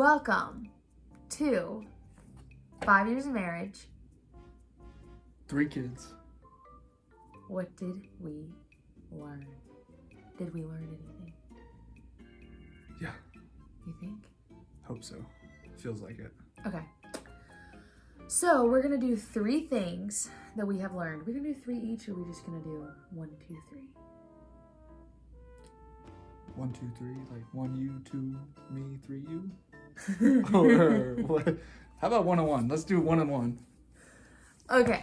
Welcome to 5 years of marriage. 3 kids. What did we learn? Did we learn anything? Yeah. You think? Hope so. Feels like it. Okay. So we're going to do 3 things that we have learned. We're going to do 3 each, or are we just going to do 1, 2, 3? 1, 2, 3, like 1 you, 2 me, 3 you. Or what? How about 1 and 1? Let's do 1 and 1. Okay.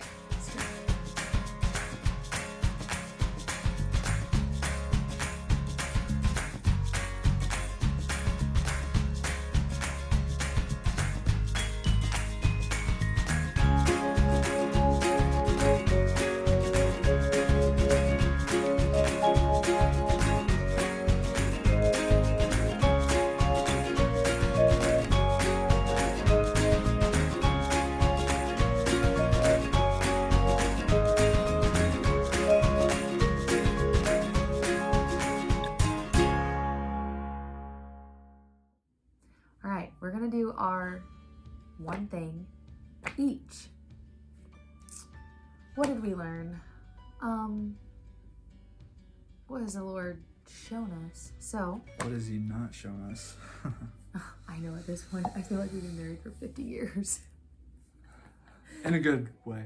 All right, we're gonna do our 1 thing each. What did we learn? What has the Lord shown us? So, What has he not shown us? I know at this point, I feel like we've been married for 50 years. In a good way.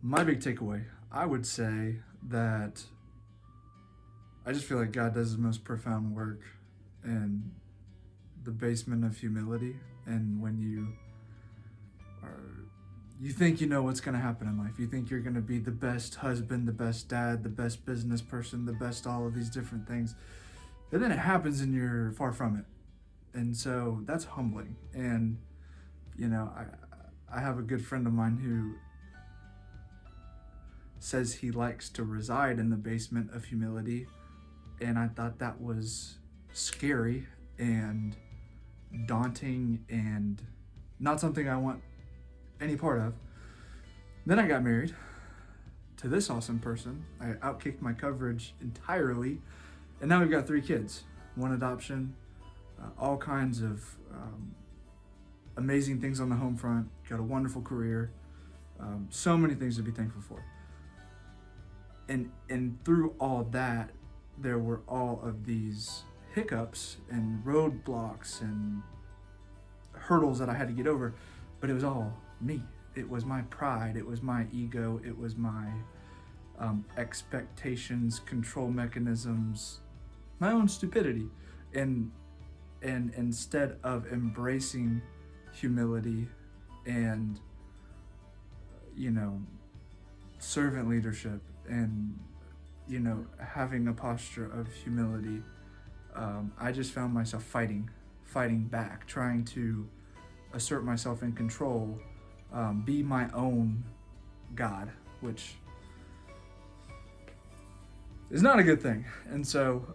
My big takeaway, I would say that I just feel like God does his most profound work in the basement of humility. And when you think you know what's going to happen in life, you think you're going to be the best husband, the best dad, the best business person, the best all of these different things, and then it happens and you're far from it. And so that's humbling. And I have a good friend of mine who says he likes to reside in the basement of humility, and I thought that was scary and daunting and not something I want any part of. Then I got married to this awesome person. I outkicked my coverage entirely, and now we've got 3 kids, 1 adoption, all kinds of amazing things on the home front, got a wonderful career, so many things to be thankful for. And through all that, there were all of these hiccups and roadblocks and hurdles that I had to get over, but it was all me. It was my pride, it was my ego, it was my expectations, control mechanisms, my own stupidity. And instead of embracing humility and servant leadership and having a posture of humility, I just found myself fighting back, trying to assert myself in control, be my own God, which is not a good thing. And so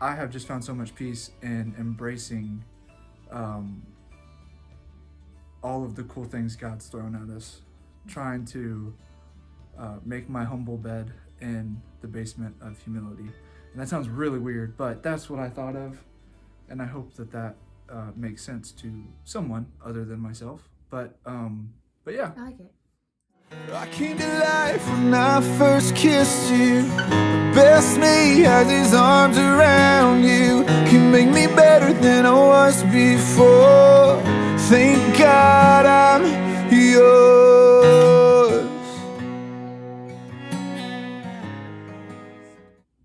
I have just found so much peace in embracing all of the cool things God's thrown at us, trying to make my humble bed in the basement of humility. And that sounds really weird, but that's what I thought of, and I hope that makes sense to someone other than myself. But yeah. I like it. I came to life when I first kissed you. The best me has his arms around you. You make me better than I was before. Thank God I'm yours.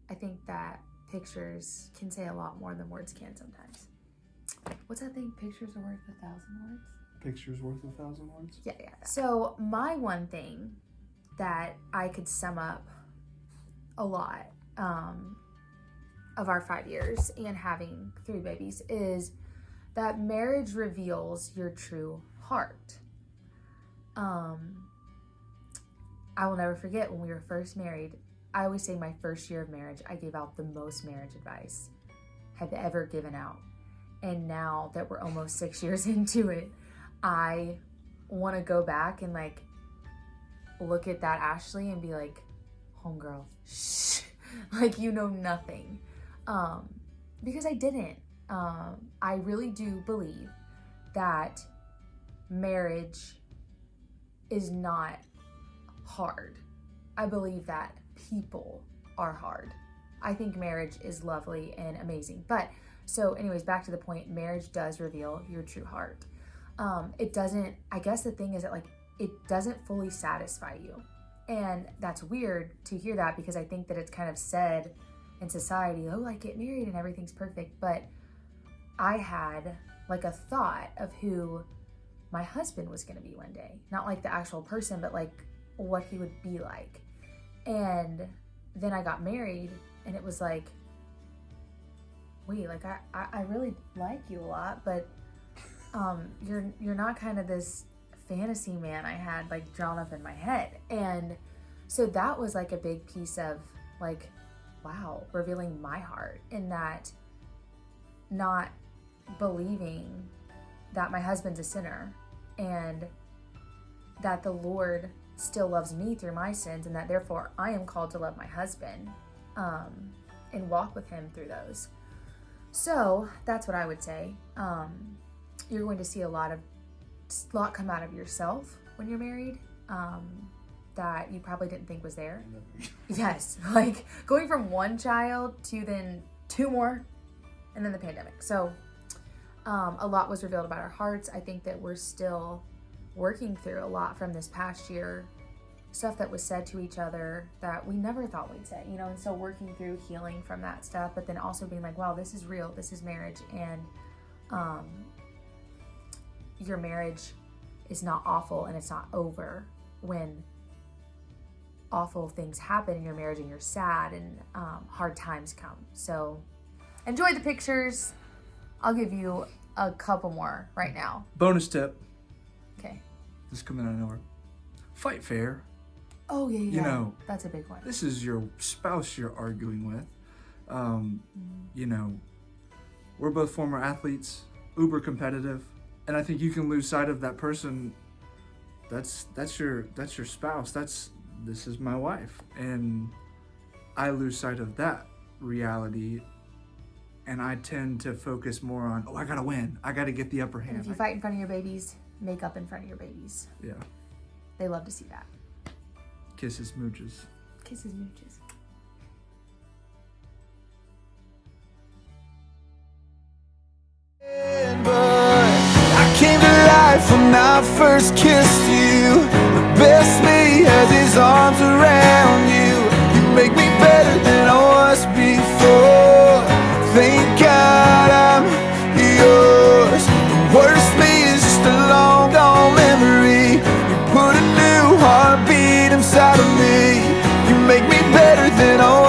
I think that pictures can say a lot more than words can sometimes. What's that thing? Pictures are worth 1,000 words? Pictures worth 1,000 words? Yeah. So my 1 thing that I could sum up a lot of our 5 years and having 3 babies is that marriage reveals your true heart. I will never forget when we were first married. I always say my first year of marriage, I gave out the most marriage advice I've ever given out. And now that we're almost 6 years into it, I want to go back and like look at that Ashley and be like, homegirl, shh, like you know nothing. Because I didn't. I really do believe that marriage is not hard. I believe that people are hard. I think marriage is lovely and amazing. But so anyways, back to the point, marriage does reveal your true heart. It doesn't, I guess the thing is that like, it doesn't fully satisfy you. And that's weird to hear that, because I think that it's kind of said in society, oh, like get married and everything's perfect. But I had like a thought of who my husband was going to be one day. Not like the actual person, but like what he would be like. And then I got married and it was like, wait, like I really like you a lot, but you're not kind of this fantasy man I had like drawn up in my head. And so that was like a big piece of like, wow, revealing my heart, in that not believing that my husband's a sinner and that the Lord still loves me through my sins, and that therefore I am called to love my husband and walk with him through those. So that's what I would say. You're going to see a lot come out of yourself when you're married that you probably didn't think was there. Yes, like going from one child to then two more, and then the pandemic. So a lot was revealed about our hearts. I think that we're still working through a lot from this past year, stuff that was said to each other that we never thought we'd say, you know, and so working through healing from that stuff, but then also being like, wow, this is real, this is marriage, and your marriage is not awful and it's not over when awful things happen in your marriage and you're sad and hard times come. So enjoy the pictures. I'll give you a couple more right now. Bonus tip. Okay. This is coming out of nowhere. Fight fair. Oh, yeah. You know, that's a big one. This is your spouse you're arguing with. You know, we're both former athletes, uber competitive, and I think you can lose sight of that person. That's your spouse. This is my wife, and I lose sight of that reality, and I tend to focus more on, oh, I gotta win, I gotta get the upper hand. And if you fight in front of your babies, make up in front of your babies. Yeah. They love to see that. Kisses, mooches. Kisses, mooches. But I came to life when I first kissed you. The best me has his arms around you. You make me better than I was before. Thank God I'm yours. The worst me is just a long gone memory. You put a new heartbeat inside of me. You make me better than I